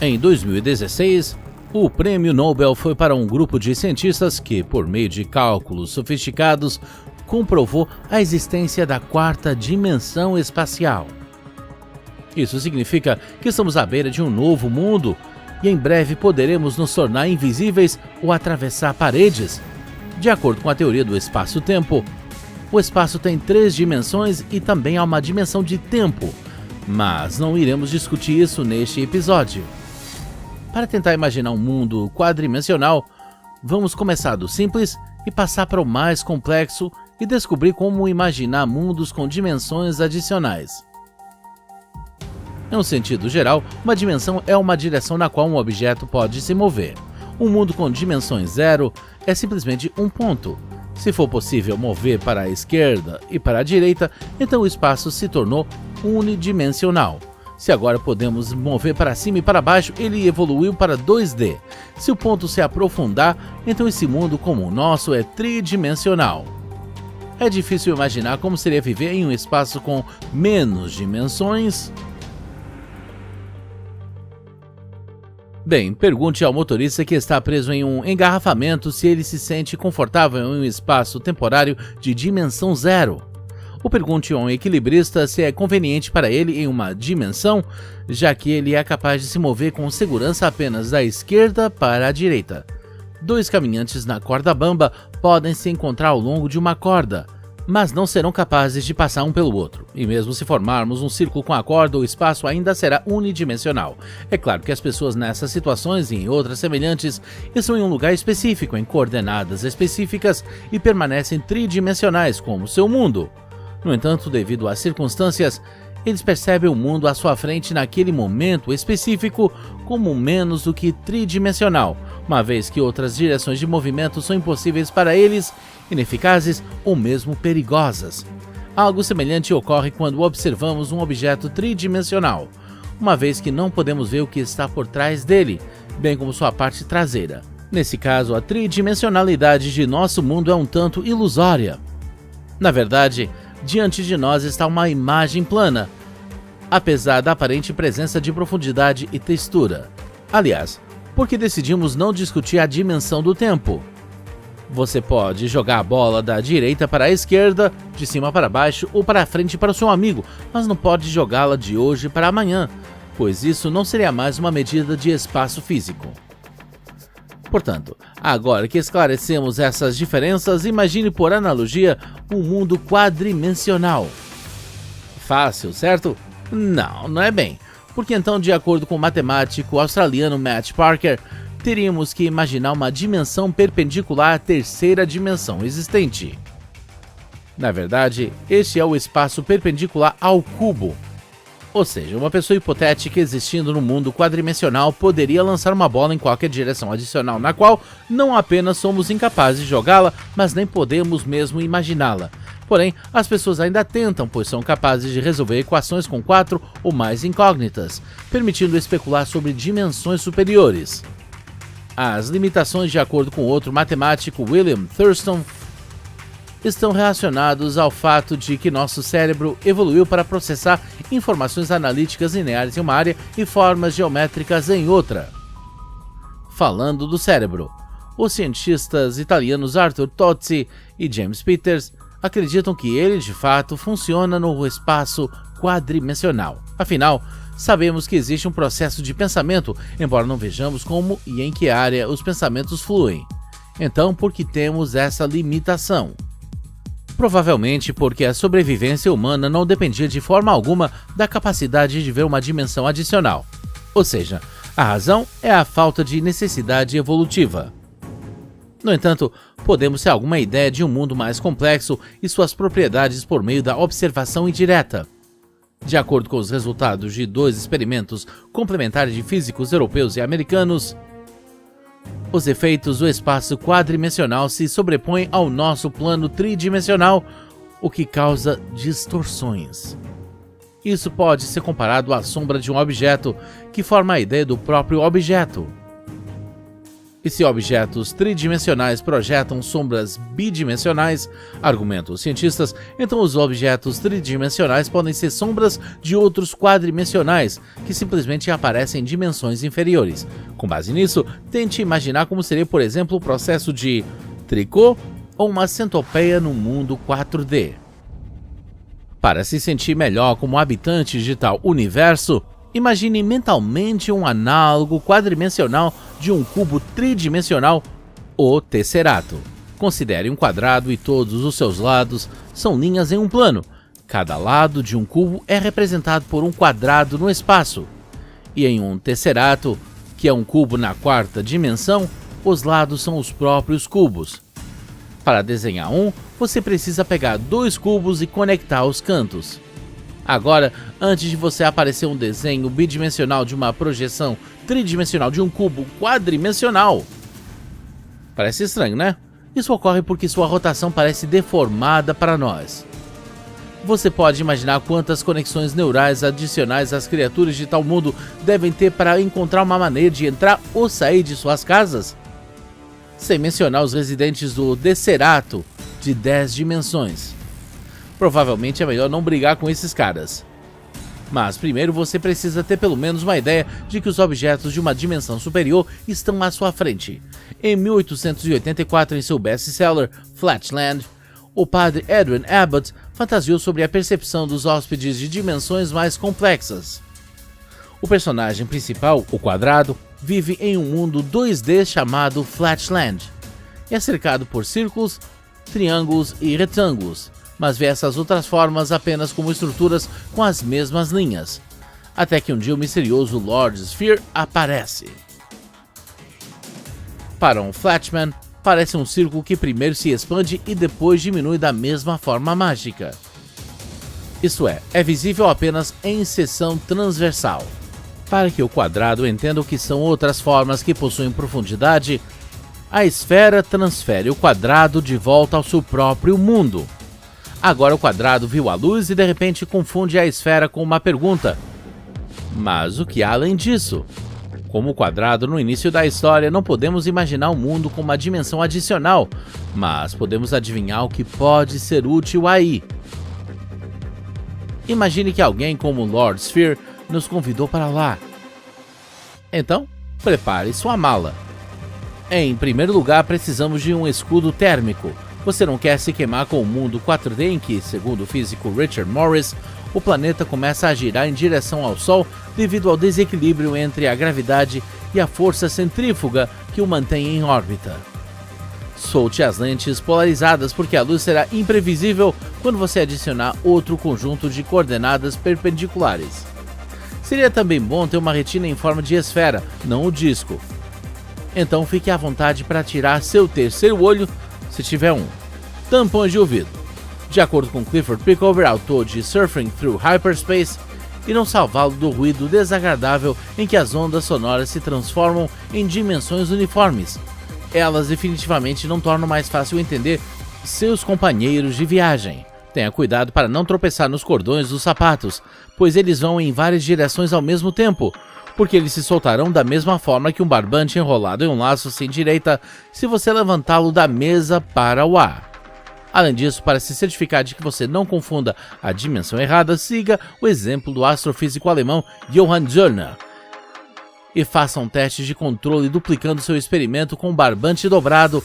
Em 2016, o prêmio Nobel foi para um grupo de cientistas que, por meio de cálculos sofisticados, comprovou a existência da quarta dimensão espacial. Isso significa que estamos à beira de um novo mundo e em breve poderemos nos tornar invisíveis ou atravessar paredes. De acordo com a teoria do espaço-tempo, o espaço tem 3 dimensões e também há uma dimensão de tempo, mas não iremos discutir isso neste episódio. Para tentar imaginar um mundo quadridimensional, vamos começar do simples e passar para o mais complexo e descobrir como imaginar mundos com dimensões adicionais. Em um sentido geral, uma dimensão é uma direção na qual um objeto pode se mover. Um mundo com dimensões 0 é simplesmente um ponto. Se for possível mover para a esquerda e para a direita, então o espaço se tornou unidimensional. Se agora podemos mover para cima e para baixo, ele evoluiu para 2D. Se o ponto se aprofundar, então esse mundo como o nosso é tridimensional. É difícil imaginar como seria viver em um espaço com menos dimensões. Bem, pergunte ao motorista que está preso em um engarrafamento se ele se sente confortável em um espaço temporário de dimensão 0. Ou pergunte a um equilibrista se é conveniente para ele em uma dimensão, já que ele é capaz de se mover com segurança apenas da esquerda para a direita. 2 caminhantes na corda bamba podem se encontrar ao longo de uma corda, mas não serão capazes de passar um pelo outro. E mesmo se formarmos um círculo com a corda, o espaço ainda será unidimensional. É claro que as pessoas nessas situações e em outras semelhantes estão em um lugar específico, em coordenadas específicas e permanecem tridimensionais como seu mundo. No entanto, devido às circunstâncias, eles percebem o mundo à sua frente naquele momento específico como menos do que tridimensional, uma vez que outras direções de movimento são impossíveis para eles, ineficazes ou mesmo perigosas. Algo semelhante ocorre quando observamos um objeto tridimensional, uma vez que não podemos ver o que está por trás dele, bem como sua parte traseira. Nesse caso, a tridimensionalidade de nosso mundo é um tanto ilusória. Na verdade, diante de nós está uma imagem plana, apesar da aparente presença de profundidade e textura. Aliás, por que decidimos não discutir a dimensão do tempo? Você pode jogar a bola da direita para a esquerda, de cima para baixo ou para frente para o seu amigo, mas não pode jogá-la de hoje para amanhã, pois isso não seria mais uma medida de espaço físico. Portanto, agora que esclarecemos essas diferenças, imagine por analogia um mundo quadridimensional. Fácil, certo? Não é bem, porque então, de acordo com o matemático australiano Matt Parker, teríamos que imaginar uma dimensão perpendicular à terceira dimensão existente. Na verdade, este é o espaço perpendicular ao cubo. Ou seja, uma pessoa hipotética existindo no mundo quadridimensional poderia lançar uma bola em qualquer direção adicional, na qual não apenas somos incapazes de jogá-la, mas nem podemos mesmo imaginá-la. Porém, as pessoas ainda tentam, pois são capazes de resolver equações com 4 ou mais incógnitas, permitindo especular sobre dimensões superiores. As limitações, de acordo com outro matemático, William Thurston, estão relacionados ao fato de que nosso cérebro evoluiu para processar informações analíticas lineares em uma área e formas geométricas em outra. Falando do cérebro, os cientistas italianos Arthur Tozzi e James Peters acreditam que ele de fato funciona no espaço quadridimensional. Afinal, sabemos que existe um processo de pensamento, embora não vejamos como e em que área os pensamentos fluem. Então, por que temos essa limitação? Provavelmente porque a sobrevivência humana não dependia de forma alguma da capacidade de ver uma dimensão adicional. Ou seja, a razão é a falta de necessidade evolutiva. No entanto, podemos ter alguma ideia de um mundo mais complexo e suas propriedades por meio da observação indireta. De acordo com os resultados de 2 experimentos complementares de físicos europeus e americanos, os efeitos do espaço quadridimensional se sobrepõem ao nosso plano tridimensional, o que causa distorções. Isso pode ser comparado à sombra de um objeto, que forma a ideia do próprio objeto. E se objetos tridimensionais projetam sombras bidimensionais, argumentam os cientistas, então os objetos tridimensionais podem ser sombras de outros quadrimensionais, que simplesmente aparecem em dimensões inferiores. Com base nisso, tente imaginar como seria, por exemplo, o processo de tricô ou uma centopeia no mundo 4D. Para se sentir melhor como habitante de tal universo, imagine mentalmente um análogo quadrimensional de um cubo tridimensional, o tesserato. Considere um quadrado e todos os seus lados são linhas em um plano. Cada lado de um cubo é representado por um quadrado no espaço. E em um tesserato, que é um cubo na quarta dimensão, os lados são os próprios cubos. Para desenhar um, você precisa pegar dois cubos e conectar os cantos. Agora, antes de você aparecer um desenho bidimensional de uma projeção tridimensional de um cubo quadrimensional. Parece estranho, né? Isso ocorre porque sua rotação parece deformada para nós. Você pode imaginar quantas conexões neurais adicionais as criaturas de tal mundo devem ter para encontrar uma maneira de entrar ou sair de suas casas? Sem mencionar os residentes do tesserato de 10 dimensões. Provavelmente é melhor não brigar com esses caras. Mas primeiro você precisa ter pelo menos uma ideia de que os objetos de uma dimensão superior estão à sua frente. Em 1884, em seu best-seller Flatland, o padre Edwin Abbott fantasiou sobre a percepção dos hóspedes de dimensões mais complexas. O personagem principal, o quadrado, vive em um mundo 2D chamado Flatland. É cercado por círculos, triângulos e retângulos, mas vê essas outras formas apenas como estruturas com as mesmas linhas, até que um dia o misterioso Lord Sphere aparece. Para um Flatman, parece um círculo que primeiro se expande e depois diminui da mesma forma mágica. Isto é visível apenas em seção transversal. Para que o quadrado entenda o que são outras formas que possuem profundidade, a esfera transfere o quadrado de volta ao seu próprio mundo. Agora o quadrado viu a luz e de repente confunde a esfera com uma pergunta. Mas o que há além disso? Como o quadrado no início da história, não podemos imaginar o mundo com uma dimensão adicional, mas podemos adivinhar o que pode ser útil aí. Imagine que alguém como Lord Sphere nos convidou para lá. Então, prepare sua mala. Em primeiro lugar, precisamos de um escudo térmico. Você não quer se queimar com o mundo 4D em que, segundo o físico Richard Morris, o planeta começa a girar em direção ao Sol devido ao desequilíbrio entre a gravidade e a força centrífuga que o mantém em órbita. Solte as lentes polarizadas porque a luz será imprevisível quando você adicionar outro conjunto de coordenadas perpendiculares. Seria também bom ter uma retina em forma de esfera, não o disco. Então fique à vontade para tirar seu terceiro olho, se tiver um. Tampões de ouvido. De acordo com Clifford Pickover, autor de Surfing Through Hyperspace, irão salvá-lo do ruído desagradável em que as ondas sonoras se transformam em dimensões uniformes. Elas definitivamente não tornam mais fácil entender seus companheiros de viagem. Tenha cuidado para não tropeçar nos cordões dos sapatos, pois eles vão em várias direções ao mesmo tempo, porque eles se soltarão da mesma forma que um barbante enrolado em um laço sem direita se você levantá-lo da mesa para o ar. Além disso, para se certificar de que você não confunda a dimensão errada, siga o exemplo do astrofísico alemão Johann Zöllner e faça um teste de controle duplicando seu experimento com um barbante dobrado,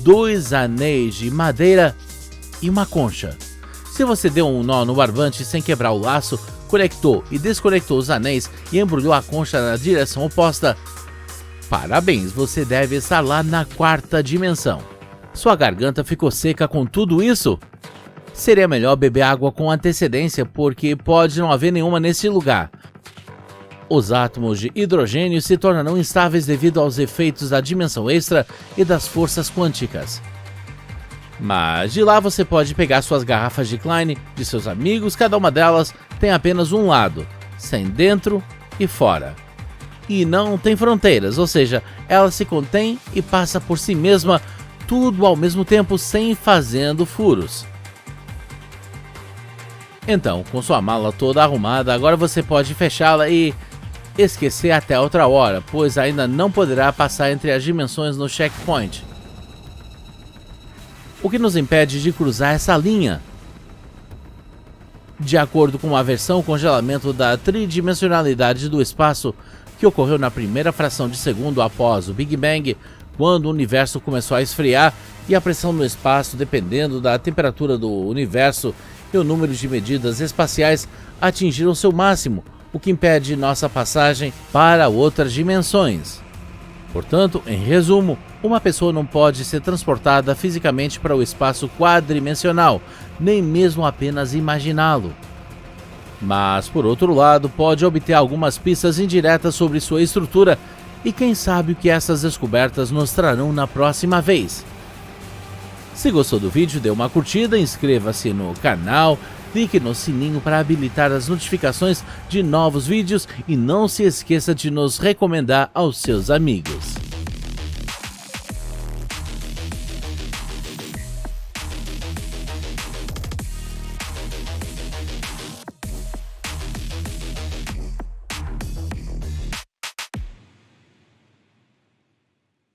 2 anéis de madeira e uma concha. Se você deu um nó no barbante sem quebrar o laço, conectou e desconectou os anéis e embrulhou a concha na direção oposta, parabéns, você deve estar lá na 4ª dimensão. Sua garganta ficou seca com tudo isso? Seria melhor beber água com antecedência porque pode não haver nenhuma nesse lugar. Os átomos de hidrogênio se tornarão instáveis devido aos efeitos da dimensão extra e das forças quânticas. Mas de lá você pode pegar suas garrafas de Klein de seus amigos, cada uma delas tem apenas um lado, sem dentro e fora. E não tem fronteiras, ou seja, ela se contém e passa por si mesma, tudo ao mesmo tempo sem fazendo furos. Então, com sua mala toda arrumada, agora você pode fechá-la e esquecer até outra hora, pois ainda não poderá passar entre as dimensões no checkpoint. O que nos impede de cruzar essa linha? De acordo com a versão, o congelamento da tridimensionalidade do espaço, que ocorreu na primeira fração de segundo após o Big Bang, quando o universo começou a esfriar e a pressão no espaço, dependendo da temperatura do universo e o número de medidas espaciais, atingiram seu máximo, o que impede nossa passagem para outras dimensões. Portanto, em resumo, uma pessoa não pode ser transportada fisicamente para o espaço quadridimensional, nem mesmo apenas imaginá-lo. Mas, por outro lado, pode obter algumas pistas indiretas sobre sua estrutura e quem sabe o que essas descobertas nos trarão na próxima vez. Se gostou do vídeo, dê uma curtida, inscreva-se no canal, clique no sininho para habilitar as notificações de novos vídeos e não se esqueça de nos recomendar aos seus amigos.